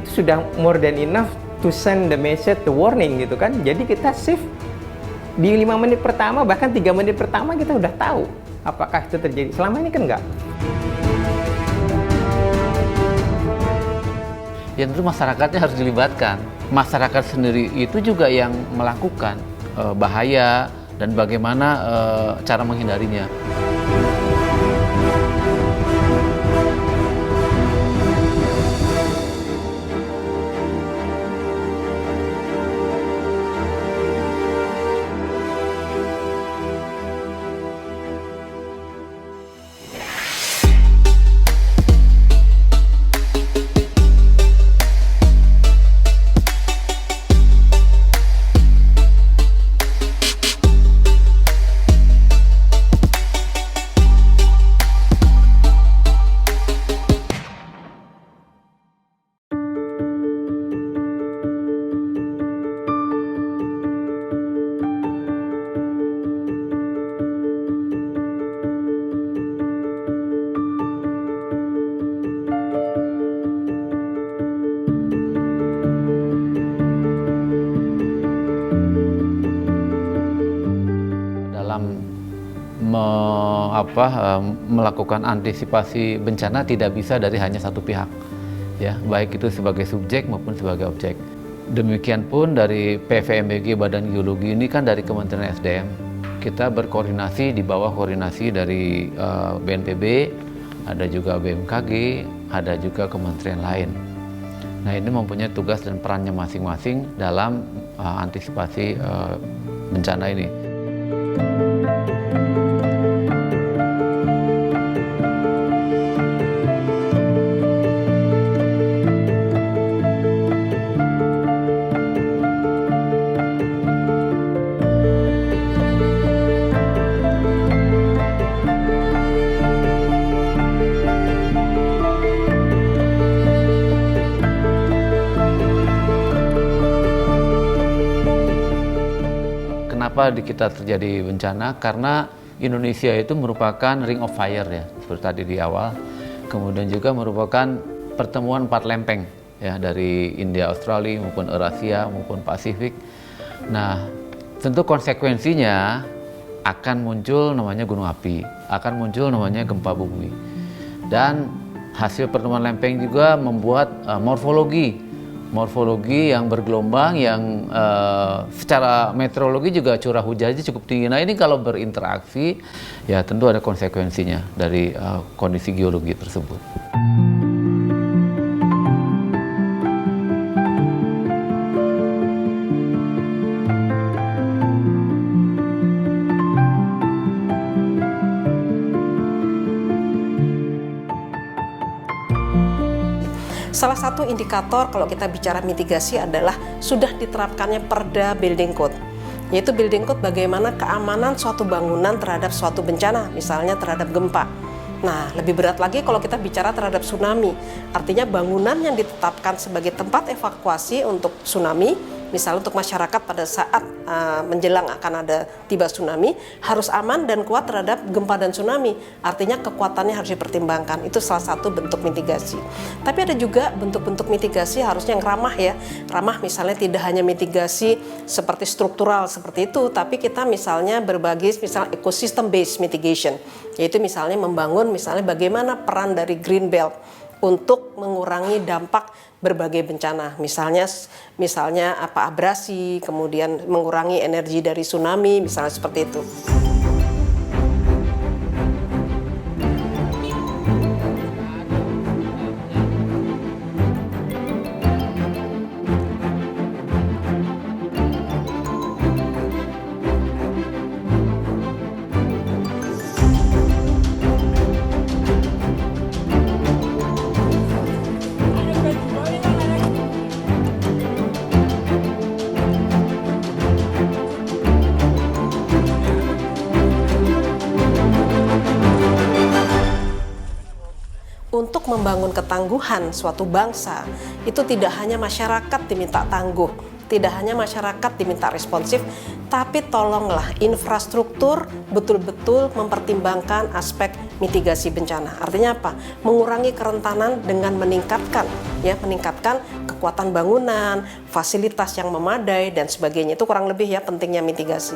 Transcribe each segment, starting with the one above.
itu sudah more than enough to send the message, the warning gitu kan. Jadi kita save di 5 menit pertama, bahkan 3 menit pertama kita udah tahu apakah itu terjadi. Selama ini kan enggak. Ya tentu masyarakatnya harus dilibatkan. Masyarakat sendiri itu juga yang melakukan bahaya dan bagaimana cara menghindarinya. Melakukan antisipasi bencana tidak bisa dari hanya satu pihak, ya, baik itu sebagai subjek maupun sebagai objek. Demikian pun dari PVMBG Badan Geologi ini kan dari Kementerian SDM, kita berkoordinasi di bawah koordinasi dari BNPB, ada juga BMKG, ada juga kementerian lain. Nah, ini mempunyai tugas dan perannya masing-masing dalam antisipasi bencana ini. Kenapa di kita terjadi bencana? Karena Indonesia itu merupakan ring of fire, ya, seperti tadi di awal. Kemudian juga merupakan pertemuan 4 lempeng, ya, dari India, Australia maupun Eurasia maupun Pasifik. Nah, tentu konsekuensinya akan muncul namanya gunung api, akan muncul namanya gempa bumi. Dan hasil pertemuan lempeng juga membuat morfologi yang bergelombang, yang secara meteorologi juga curah hujannya cukup tinggi. Nah, ini kalau berinteraksi, ya tentu ada konsekuensinya dari kondisi geologi tersebut. Salah satu indikator kalau kita bicara mitigasi adalah sudah diterapkannya Perda Building Code, yaitu Building Code bagaimana keamanan suatu bangunan terhadap suatu bencana, misalnya terhadap gempa. Nah, lebih berat lagi kalau kita bicara terhadap tsunami, artinya bangunan yang ditetapkan sebagai tempat evakuasi untuk tsunami, misalnya untuk masyarakat pada saat menjelang akan ada tiba tsunami, harus aman dan kuat terhadap gempa dan tsunami. Artinya kekuatannya harus dipertimbangkan. Itu salah satu bentuk mitigasi. Tapi ada juga bentuk-bentuk mitigasi harusnya yang ramah, ya. Ramah misalnya tidak hanya mitigasi seperti struktural seperti itu, tapi kita misalnya berbagi misalnya ecosystem based mitigation, yaitu misalnya membangun misalnya bagaimana peran dari green belt untuk mengurangi dampak berbagai bencana, misalnya abrasi, kemudian mengurangi energi dari tsunami, misalnya seperti itu. Untuk membangun ketangguhan suatu bangsa, itu tidak hanya masyarakat diminta tangguh, tidak hanya masyarakat diminta responsif, tapi tolonglah infrastruktur betul-betul mempertimbangkan aspek mitigasi bencana. Artinya apa? Mengurangi kerentanan dengan meningkatkan kekuatan bangunan, fasilitas yang memadai dan sebagainya. Itu kurang lebih ya pentingnya mitigasi.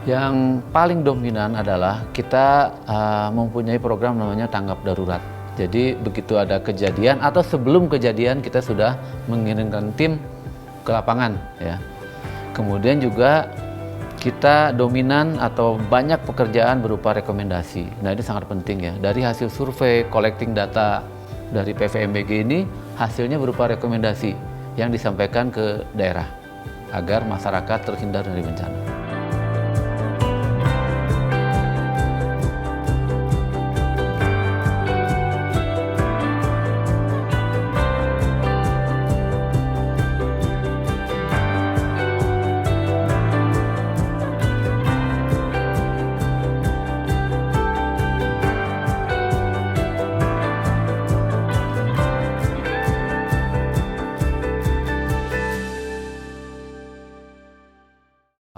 Yang paling dominan adalah kita mempunyai program namanya tanggap darurat. Jadi begitu ada kejadian atau sebelum kejadian kita sudah mengirimkan tim ke lapangan ya. Kemudian juga kita dominan atau banyak pekerjaan berupa rekomendasi. Nah ini sangat penting ya. Dari hasil survei, collecting data dari PVMBG ini hasilnya berupa rekomendasi yang disampaikan ke daerah agar masyarakat terhindar dari bencana.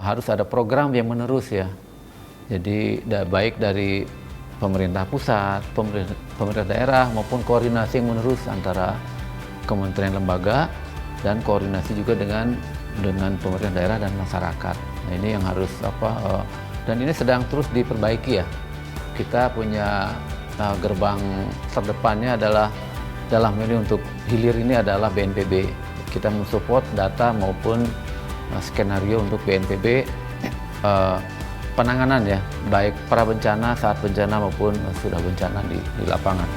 Harus ada program yang menerus ya. Jadi baik dari pemerintah pusat, pemerintah daerah maupun koordinasi yang menerus antara kementerian lembaga dan koordinasi juga dengan pemerintah daerah dan masyarakat. Nah ini yang harus dan ini sedang terus diperbaiki ya. Kita punya gerbang terdepannya adalah dalam ini untuk hilir ini adalah BNPB. Kita mensupport data maupun skenario untuk BNPB penanganan ya, baik pra bencana, saat bencana maupun sudah bencana di lapangan.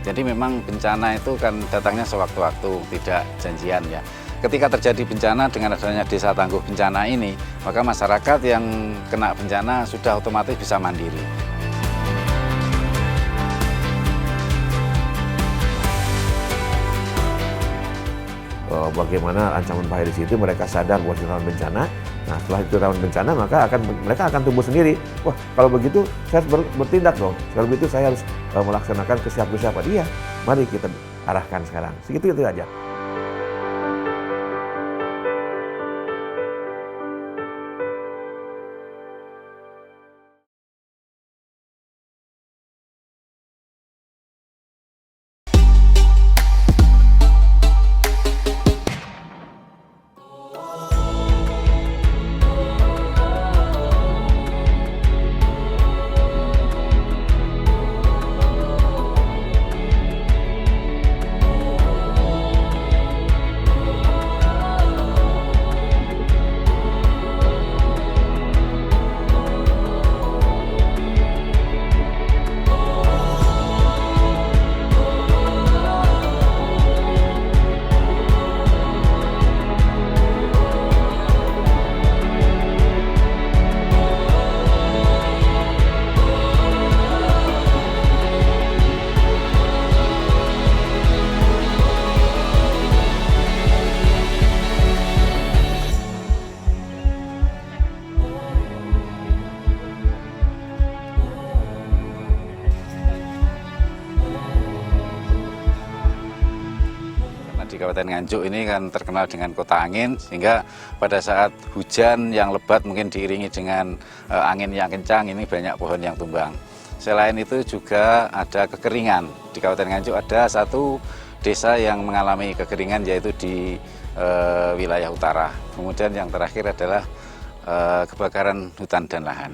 Jadi memang bencana itu kan datangnya sewaktu-waktu, tidak janjian ya. Ketika terjadi bencana dengan adanya desa tangguh bencana ini, maka masyarakat yang kena bencana sudah otomatis bisa mandiri. Bagaimana ancaman bahaya di situ, mereka sadar bahwa itu rawan bencana. Nah setelah itu rawan bencana, maka mereka akan tumbuh sendiri. Wah kalau begitu saya harus bertindak dong. Kalau begitu saya harus melaksanakan kesiapan. Iya, mari kita arahkan sekarang. Segitu itu aja. Di Kabupaten Nganjuk ini kan terkenal dengan kota angin, sehingga pada saat hujan yang lebat mungkin diiringi dengan angin yang kencang, ini banyak pohon yang tumbang. Selain itu juga ada kekeringan. Di Kabupaten Nganjuk ada satu desa yang mengalami kekeringan, yaitu di wilayah utara. Kemudian yang terakhir adalah kebakaran hutan dan lahan.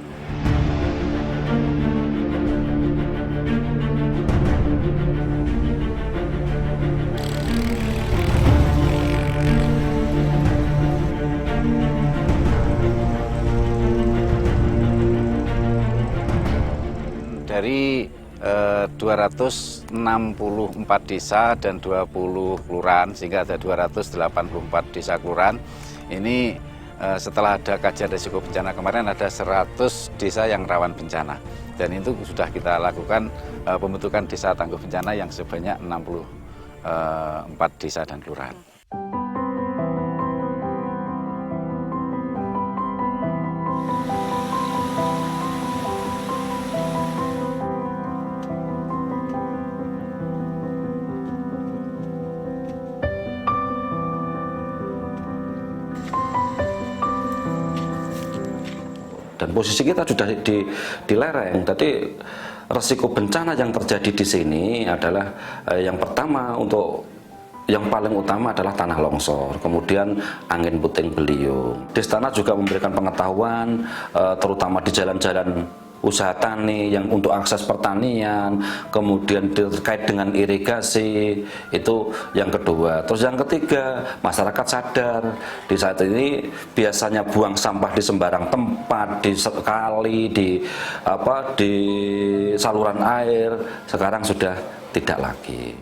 Dari 264 desa dan 20 kelurahan, sehingga ada 284 desa kelurahan. Ini setelah ada kajian risiko bencana kemarin, ada 100 desa yang rawan bencana. Dan itu sudah kita lakukan pembentukan desa tangguh bencana yang sebanyak 64 desa dan kelurahan. Dan posisi kita sudah di lereng, jadi resiko bencana yang terjadi di sini adalah yang pertama, untuk yang paling utama adalah tanah longsor, kemudian angin puting beliung. Destana juga memberikan pengetahuan terutama di jalan-jalan usaha tani yang untuk akses pertanian, kemudian terkait dengan irigasi, itu yang kedua. Terus yang ketiga, masyarakat sadar di saat ini biasanya buang sampah di sembarang tempat, di kali, di saluran air, sekarang sudah tidak lagi.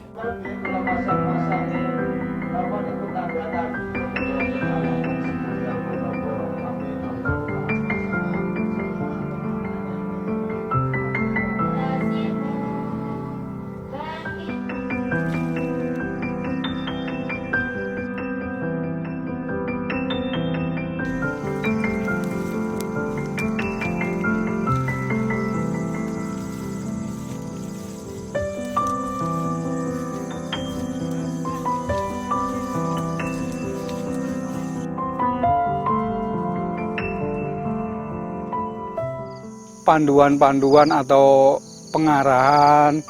Panduan-panduan atau pengarahan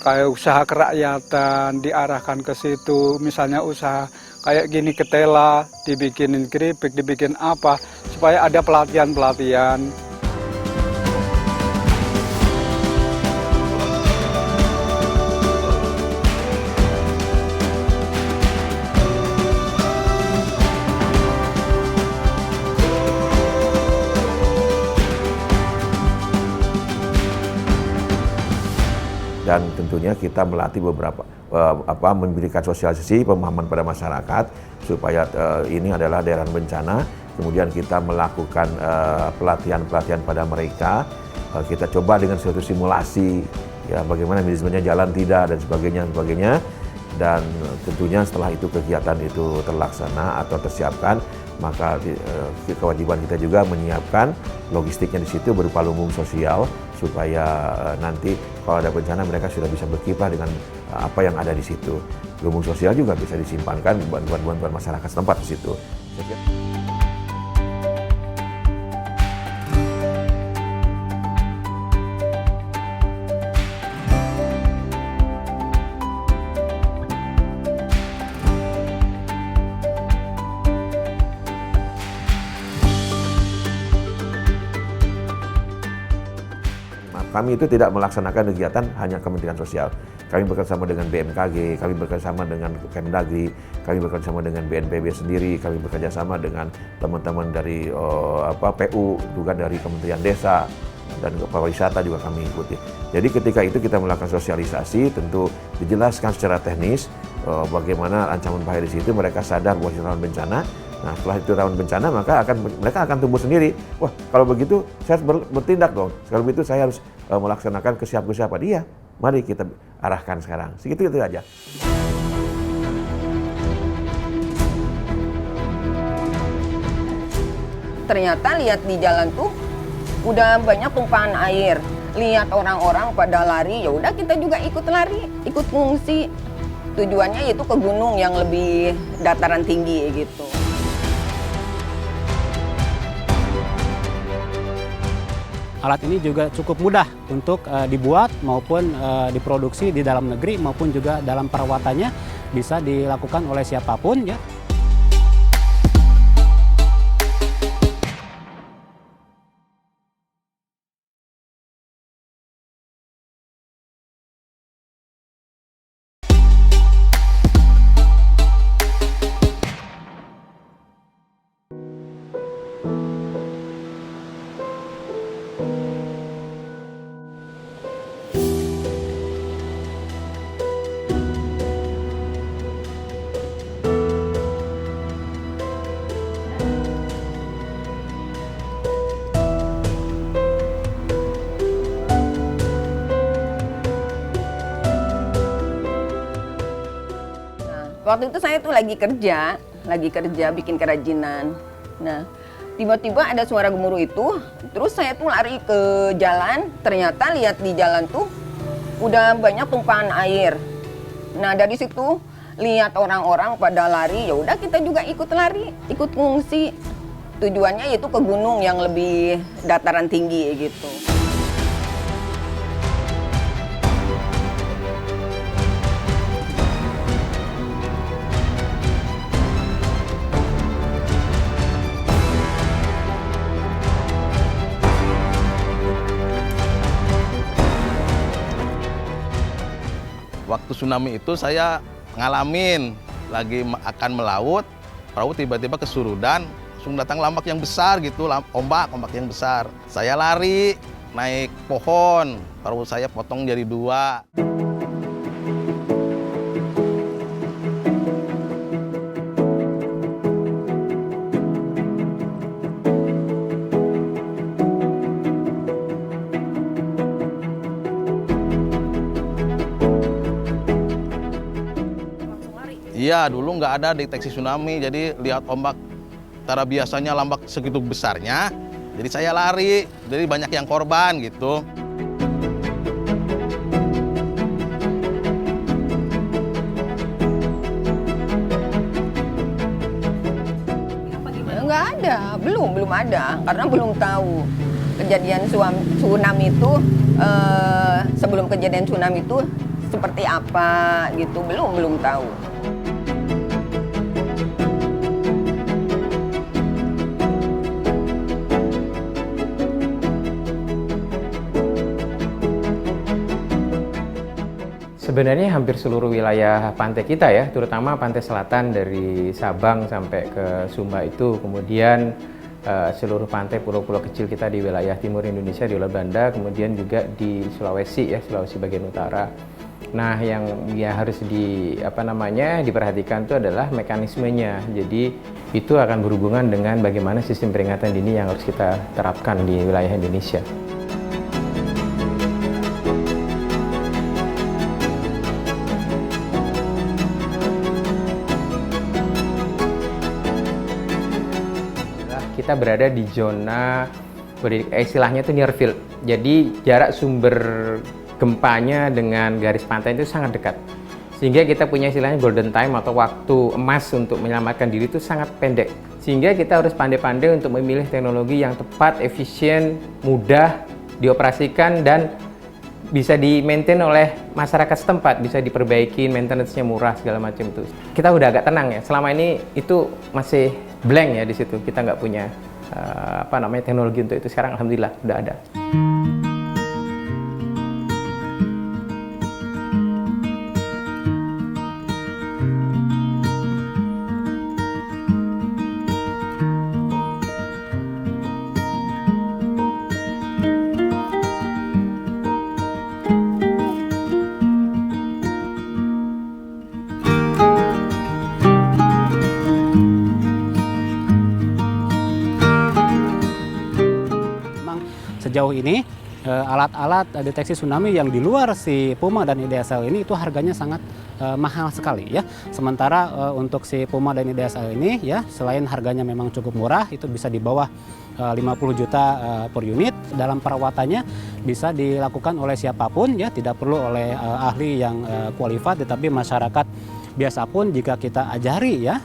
kayak usaha kerakyatan diarahkan ke situ, misalnya usaha kayak gini ketela, dibikinin keripik, dibikin apa, supaya ada pelatihan-pelatihan. Dan tentunya kita melatih beberapa memberikan sosialisasi pemahaman pada masyarakat supaya ini adalah daerah bencana. Kemudian kita melakukan pelatihan-pelatihan pada mereka. Kita coba dengan suatu simulasi, ya bagaimana manajemennya jalan tidak dan sebagainya. Dan tentunya setelah itu kegiatan itu terlaksana atau tersiapkan, maka kewajiban kita juga menyiapkan logistiknya di situ berupa lumbung sosial supaya nanti kalau ada bencana mereka sudah bisa berkiprah dengan apa yang ada di situ. Lumbung sosial juga bisa disimpankan bantuan-bantuan masyarakat setempat di situ. Kami itu tidak melaksanakan kegiatan hanya Kementerian Sosial. Kami bekerjasama dengan BMKG, kami bekerjasama dengan Kemdagri, kami bekerjasama dengan BNPB sendiri, kami bekerjasama dengan teman-teman dari PU, juga dari Kementerian Desa dan Pariwisata juga kami ikuti. Jadi ketika itu kita melakukan sosialisasi, tentu dijelaskan secara teknis bagaimana ancaman bahaya di situ, mereka sadar bahwa itu rawan bencana. Nah, setelah itu rawan bencana, maka mereka akan tumbuh sendiri. Wah, kalau begitu saya harus bertindak dong. Kalau begitu saya harus melaksanakan kesiapan dia. Mari kita arahkan sekarang. Segitu itu aja. Ternyata lihat di jalan tuh udah banyak tumpahan air. Lihat orang-orang pada lari, ya udah kita juga ikut lari, ikut ngungsi. Tujuannya itu ke gunung yang lebih dataran tinggi gitu. Alat ini juga cukup mudah untuk dibuat maupun diproduksi di dalam negeri maupun juga dalam perawatannya bisa dilakukan oleh siapapun ya. Waktu itu saya tuh lagi kerja bikin kerajinan. Nah, tiba-tiba ada suara gemuruh itu, terus saya tuh lari ke jalan, ternyata lihat di jalan tuh udah banyak tumpahan air. Nah, dari situ lihat orang-orang pada lari, ya udah kita juga ikut lari, ikut ngungsi. Tujuannya yaitu ke gunung yang lebih dataran tinggi gitu. Waktu tsunami itu saya ngalamin lagi akan melaut, perahu tiba-tiba kesurudan, langsung datang lambak yang besar gitu, ombak yang besar. Saya lari naik pohon, perahu saya potong jadi 2. Iya, dulu nggak ada deteksi tsunami, jadi lihat ombak, cara biasanya lambak segitu besarnya, jadi saya lari, jadi banyak yang korban gitu. Nggak ada, belum ada, karena belum tahu kejadian tsunami itu, sebelum kejadian tsunami itu seperti apa gitu, belum tahu. Sebenarnya hampir seluruh wilayah pantai kita ya, terutama pantai selatan dari Sabang sampai ke Sumba itu, kemudian seluruh pantai pulau-pulau kecil kita di wilayah timur Indonesia, di Pulau Banda, kemudian juga di Sulawesi ya, Sulawesi bagian utara. Nah, yang harus diperhatikan itu adalah mekanismenya. Jadi itu akan berhubungan dengan bagaimana sistem peringatan dini yang harus kita terapkan di wilayah Indonesia. Kita berada di zona, istilahnya itu near field. Jadi jarak sumber gempanya dengan garis pantai itu sangat dekat. Sehingga kita punya istilahnya golden time atau waktu emas untuk menyelamatkan diri itu sangat pendek. Sehingga kita harus pandai-pandai untuk memilih teknologi yang tepat, efisien, mudah dioperasikan dan bisa di-maintain oleh masyarakat setempat, bisa diperbaiki, maintenance-nya murah segala macam itu. Kita udah agak tenang ya. Selama ini itu masih blank ya di situ. Kita nggak punya teknologi untuk itu. Sekarang alhamdulillah udah ada. Sejauh ini alat-alat deteksi tsunami yang di luar si Puma dan IDSL ini itu harganya sangat mahal sekali ya. Sementara untuk si Puma dan IDSL ini ya, selain harganya memang cukup murah, itu bisa di bawah 50 juta per unit. Dalam perawatannya bisa dilakukan oleh siapapun ya, tidak perlu oleh ahli yang qualified, tetapi masyarakat biasa pun jika kita ajari ya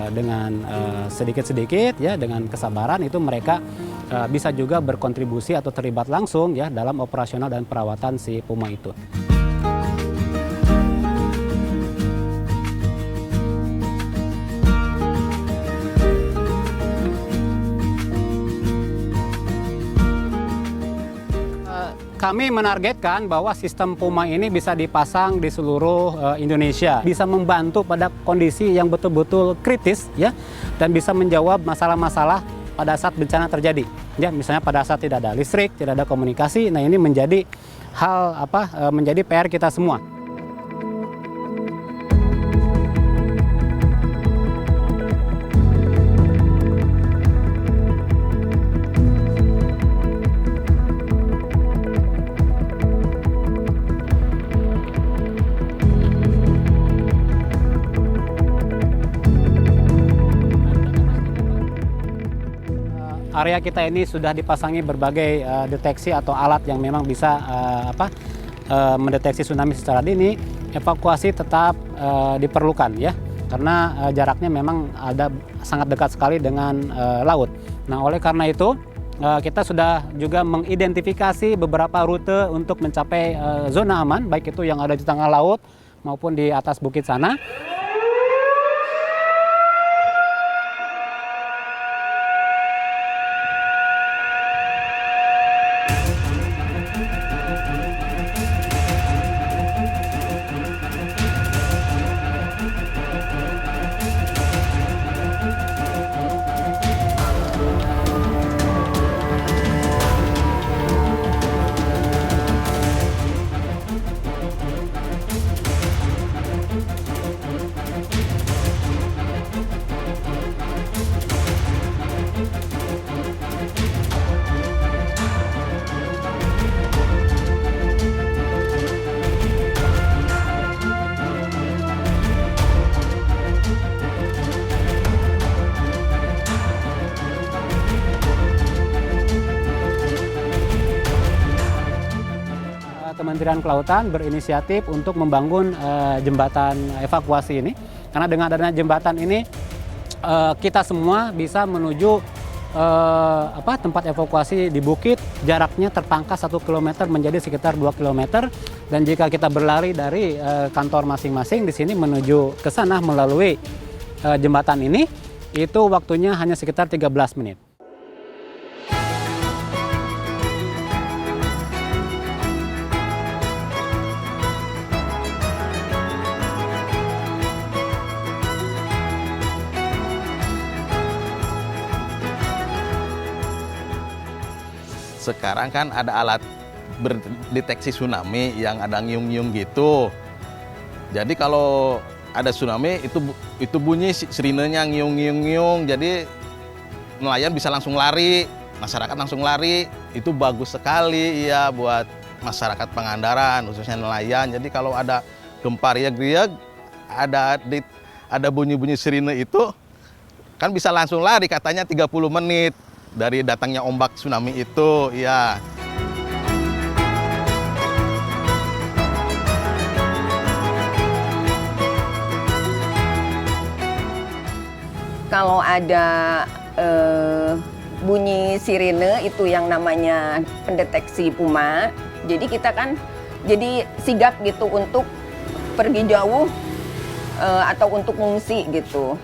dengan sedikit-sedikit ya, dengan kesabaran, itu mereka bisa juga berkontribusi atau terlibat langsung ya dalam operasional dan perawatan si Puma itu. Kami menargetkan bahwa sistem Puma ini bisa dipasang di seluruh Indonesia, bisa membantu pada kondisi yang betul-betul kritis ya, dan bisa menjawab masalah-masalah pada saat bencana terjadi. Ya, misalnya pada saat tidak ada listrik, tidak ada komunikasi. Nah, ini menjadi menjadi PR kita semua. area kita ini sudah dipasangi berbagai deteksi atau alat yang memang bisa mendeteksi tsunami secara dini, evakuasi tetap diperlukan ya, karena jaraknya memang sangat dekat sekali dengan laut. Nah, oleh karena itu kita sudah juga mengidentifikasi beberapa rute untuk mencapai zona aman, baik itu yang ada di tengah laut maupun di atas bukit sana. Kementerian Kelautan berinisiatif untuk membangun jembatan evakuasi ini, karena dengan adanya jembatan ini kita semua bisa menuju tempat evakuasi di bukit, jaraknya terpangkas 1 km menjadi sekitar 2 km, dan jika kita berlari dari kantor masing-masing di sini menuju ke sana melalui jembatan ini, itu waktunya hanya sekitar 13 menit. Sekarang kan ada alat berdeteksi tsunami yang ada ngiung-ngiung gitu. Jadi kalau ada tsunami itu bunyi sirinenya ngiung-ngiung-ngiung. Jadi nelayan bisa langsung lari, masyarakat langsung lari. Itu bagus sekali ya buat masyarakat Pangandaran, khususnya nelayan. Jadi kalau ada gempa riak-riak, ada bunyi-bunyi sirine itu kan bisa langsung lari, katanya 30 menit. Dari datangnya ombak tsunami itu, ya. Kalau ada bunyi sirine itu yang namanya pendeteksi Puma, jadi kita kan jadi sigap gitu untuk pergi jauh atau untuk mengungsi gitu.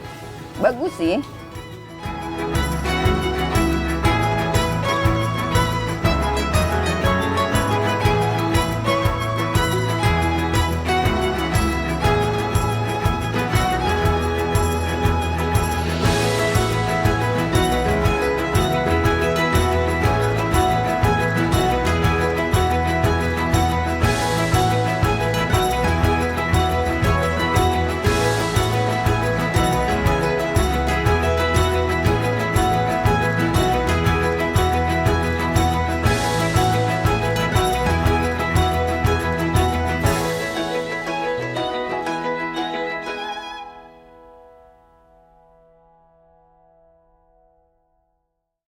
Bagus sih.